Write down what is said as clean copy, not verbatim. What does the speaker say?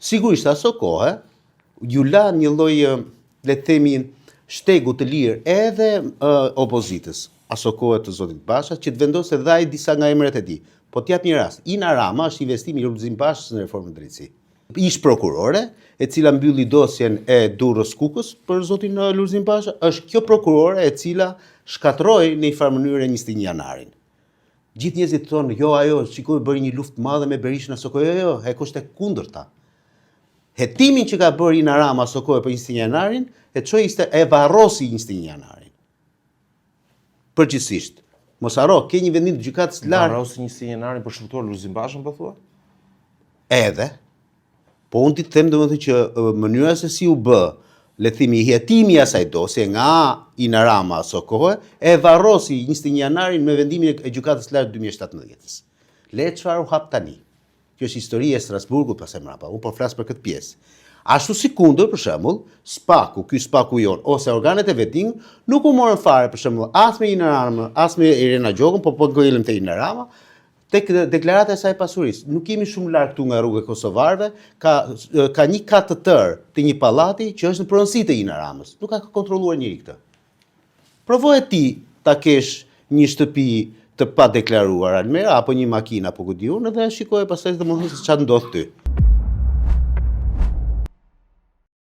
Sigurisht aso kohë ju la një lloj le të themi shtegu të lirë edhe opozitës, aso kohë të zotit Basha, që të vendosë dhe ai disa nga emrat e tij. Po t'jap një rast, Ina Rama është investimi i Lulzim Bashës në reformën e drejtësisë. Ish prokurore, e cila mbylli dosjen e Durrës Kukës për zotin Lulzim Basha, është kjo prokurore e cila shkatroi në një farë mënyrë 21 janarin. Gjithë njerëzit thonë, jo ajo, shikoj bëri një luftë madhe me Berishën aso kohë, jo, e kushte kundërta. Hetimin që ka bërë Ina Rama aso kohë për 21 janarin, e varrosi 21 janarin. Përgjithsisht, mos harro, ke një vendim të gjykatës lartë. Varrosi 21 janarin për shfutuar Lulzim Bashën, po thua? Edhe. Po unë ti të them domethënë që mënyra se si u bë, le të themi jetimi i asaj dosje nga Ina Rama aso kohë, e varrosi 21 janarin me vendimin e gjykatës lartë 2017-s. Le çfarë u hap tani. Kjo është historia e Strasburgut pasaj mrapa. Unë po flas për këtë pjesë. Ashtu si kundër, për shembull, ky spaku jon ose organet e veting nuk u morën fare, për shembull, as me Ina Rama, as me Irena Gjokën, po ngojëllëm te Ina Rama, tek deklarata e saj pasurisë. Nuk jemi shumë larg këtu nga rruga e kosovarëve, ka një kat të tërë të një pallati që është në pronësi të Ina Ramës. Nuk ka kontrolluar njëri këtë. Provoje ti ta kesh një shtëpi të pa deklaruar almera apo një makinë apo ku diun, edhe shikoje pastaj domosdoshmë çfarë ndodh ty.